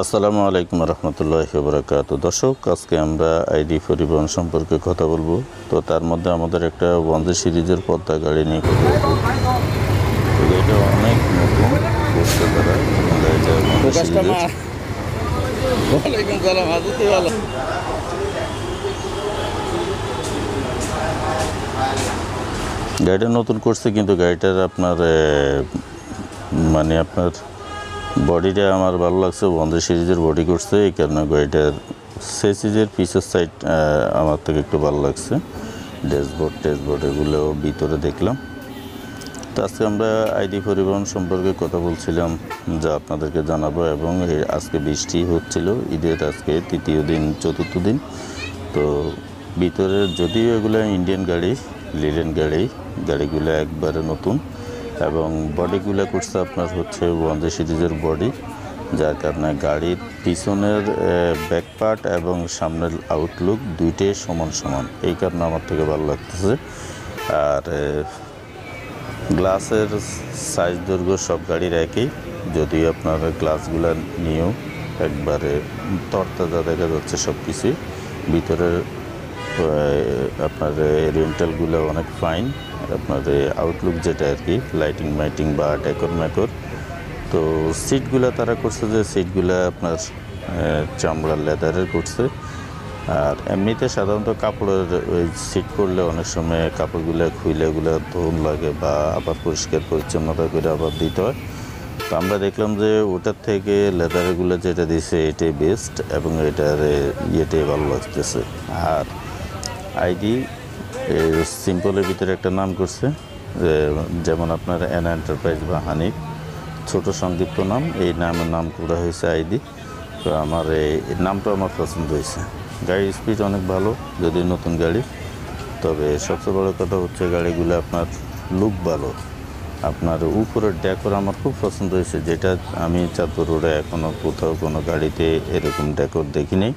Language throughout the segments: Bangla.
আসসালামু আলাইকুম রহমতুল্লাহি ওয়া বারাকাতুহু। দর্শক, আজকে আমরা আইডি পরিবহন সম্পর্কে কথা বলবো। তো তার মধ্যে আমাদের একটা ওয়ানজি সিরিজের পদ্মা গাড়ি নিয়ে কথা বলবো। তো এটা অনেক নতুন করছে তারা, এটা ওয়ানজি সিরিজের। গাড়িটা নতুন করছে, কিন্তু গাড়িটার আপনার আপনার বডিটা আমার ভালো লাগছে। ওয়ানজি সিরিজের বডি করছে, এই কারণে গাড়িটার সিরিজের পিছের সাইড আমার থেকে একটু ভালো লাগছে। ড্যাশবোর্ড এগুলো ভিতরে দেখলাম। তো আজকে আমরা আইডি পরিবহন সম্পর্কে কথা বলছিলাম, যা আপনাদেরকে জানাবো। এবং আজকে বৃষ্টি হচ্ছিল, ঈদের আজকে তৃতীয় দিন, চতুর্থ দিন। তো ভিতরে যদিও এগুলো ইন্ডিয়ান গাড়ি, লিলেন গাড়িগুলো একবারে নতুন, এবং বডিগুলো করছে আপনার হচ্ছে ওয়ানজি সিরিজের বডি, যার কারণে গাড়ির পিছনের ব্যাক পার্ট এবং সামনের আউটলুক দুইটাই সমান। এই কারণে আমার থেকে ভালো লাগতেছে। আর গ্লাসের সাইজ দৈর্ঘ্য সব গাড়ির একই, যদিও আপনার গ্লাসগুলো নিয়েও একবারে তরতাজা দেখা যাচ্ছে সব কিছুই। ভিতরের আপনার রেন্টালগুলো অনেক ফাইন। আপনার আউটলুক যেটা আর কি, লাইটিং বা ডেকর। তো সিটগুলো তারা করছে যে সিটগুলো আপনার চামড়ার লেদারের করছে। আর এমনিতে সাধারণত কাপড়ের ওই সিট করলে অনেক সময় কাপড়গুলো খুইলে এগুলো ধুন লাগে, বা আবার পরিষ্কার পরিচ্ছন্নতা করে আবার দিতে হয়। তো আমরা দেখলাম যে ওটার থেকে লেদারগুলো যেটা দিছে এটাই বেস্ট, এবং এটার ইয়েটাই ভালো লাগতেছে। আর আইডি সিম্পলের ভিতরে একটা নাম করছে, যেমন আপনার এনা এন্টারপ্রাইজ বা হানিফ, ছোট সংক্ষিপ্ত নাম। এই নাম করা হয়েছে আইডি। তো আমার এই নামটা আমার পছন্দ হয়েছে। গাড়ির স্পিড অনেক ভালো, যদি নতুন গাড়ি। তবে সবচেয়ে বড় কথা হচ্ছে গাড়িগুলো আপনার লুক ভালো। আপনার উপরের ডেকর আমার খুব পছন্দ হয়েছে, যেটা আমি চাঁদপুর রোডে এখনও কোথাও কোনো গাড়িতে এরকম ডেকর দেখিনি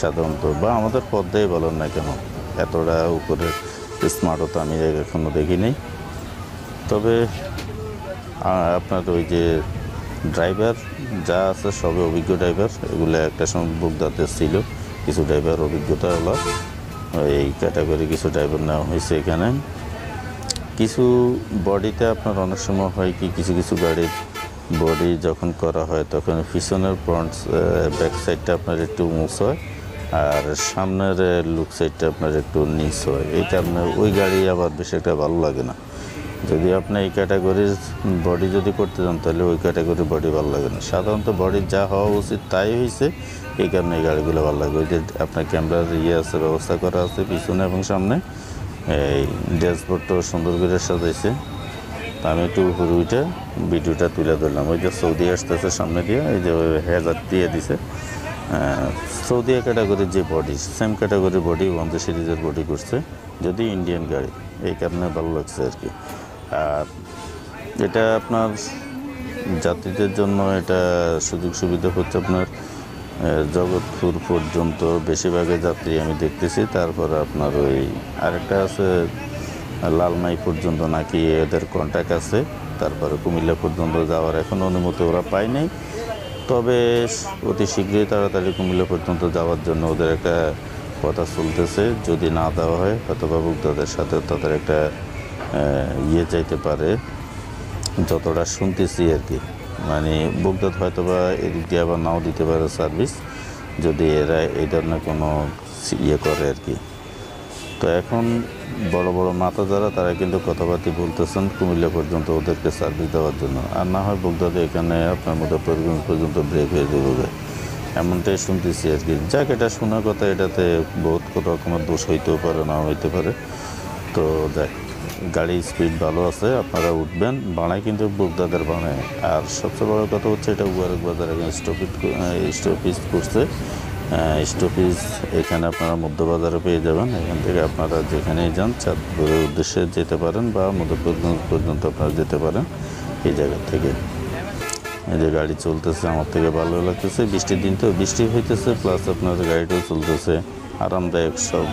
সাধারণত, বা আমাদের পদ্মায় বলেন না কেন, এতটা উপরের স্মার্টতা আমি এখনও দেখিনি। তবে আপনার ওই যে ড্রাইভার যা আছে সবে অভিজ্ঞ ড্রাইভার, এগুলো একটা সময় বুকদাতে ছিল। কিছু ড্রাইভার অভিজ্ঞতা হলো, এই ক্যাটাগরি কিছু ড্রাইভার নেওয়া হয়েছে এখানে। কিছু বডিতে আপনার অনেক সময় হয় কি, কিছু গাড়ির বডি যখন করা হয় তখন পিছনের ফ্রন্ট ব্যাক সাইডটা আপনার একটু উঁচ হয়, আর সামনের লুক সাইডটা আপনার একটু নিচ হয়। এই কারণে ওই গাড়ি আবার বেশি একটা ভালো লাগে না। যদি আপনি এই ক্যাটাগরির বডি যদি করতে চান, তাহলে ওই ক্যাটাগরির বডি ভালো লাগে না। সাধারণত বডির যা হওয়া উচিত তাই হয়েছে, এই কারণে এই গাড়িগুলো ভালো লাগে। ওই যে আপনার ক্যামেরার আছে, ব্যবস্থা করা আছে পিছনে এবং সামনে। এই ড্যাশবোর্ডটাও সুন্দর করে সাজাইছে। আমি একটু উপরে উঠে ভিডিওটা তুলে ধরলাম। ওই যে সৌদি আসতেছে সামনে দিয়ে, এই যে হেজার দিয়ে দিছে। সৌদি ক্যাটাগরির যে বডি, সেম ক্যাটাগরির বডি ওয়ানজি সিরিজের বডি করছে, যদি ইন্ডিয়ান গাড়ি, এই কারণে ভালো লাগছে আর কি। আর এটা আপনার যাত্রীদের জন্য এটা সুযোগ সুবিধা হচ্ছে আপনার জগৎপুর পর্যন্ত বেশিরভাগই যাত্রী আমি দেখতেছি। তারপর আপনার ওই আরেকটা আছে লালমাই পর্যন্ত নাকি এদের কন্ট্যাক্ট আছে। তারপরে কুমিল্লা পর্যন্ত যাওয়ার এখনও অনুমতি ওরা পায় নাই। তবে অতি শীঘ্রই তাড়াতাড়ি কুমিল্লা পর্যন্ত যাওয়ার জন্য ওদের একটা কথা চলতেছে। যদি না দেওয়া হয়, হয়তো বুকদাদের সাথে তাদের একটা চাইতে পারে, যতটা শুনতেছি আর কি। বুকদাদ হয়তো বা এদিক দিয়ে আবার নাও দিতে পারে সার্ভিস, যদি এরা এই ধরনের কোনো করে আর কি। তো এখন বড় মাথা যারা, তারা কিন্তু কথাবার্তা বলতেছেন কুমিল্লা পর্যন্ত ওদেরকে সার্ভিস দেওয়ার জন্য। আর না হয় বুকদাদে এখানে আপনার মতো পর্যন্ত ব্রেক হয়ে যাবে, এমনটাই শুনতেছি আর কি। যাক, এটা শোনার কথা, এটাতে বহুত রকমের দোষ হইতেও পারে, না হইতে পারে। তো যাক, গাড়ির স্পিড ভালো আছে, আপনারা উঠবেন। বানায় কিন্তু বুকদাদের বানায়। আর সবচেয়ে বড় কথা হচ্ছে এটা মুবারক বাজার এখানে স্টপিজ করছে। স্টপিজ এখানে আপনারা মধ্যবাজারে পেয়ে যাবেন। এখান থেকে আপনারা যেখানেই যান, চাঁদপুরের উদ্দেশ্যে যেতে পারেন, বা মধ্যপ্রদেশ পর্যন্ত আপনারা যেতে পারেন এই জায়গা থেকে। এই যে গাড়ি চলতেছে, আমার থেকে ভালো লাগতেছে। বৃষ্টির দিন তো বৃষ্টি হইতেছে, প্লাস আপনার গাড়িটাও চলতেছে, আরামদায়ক সব।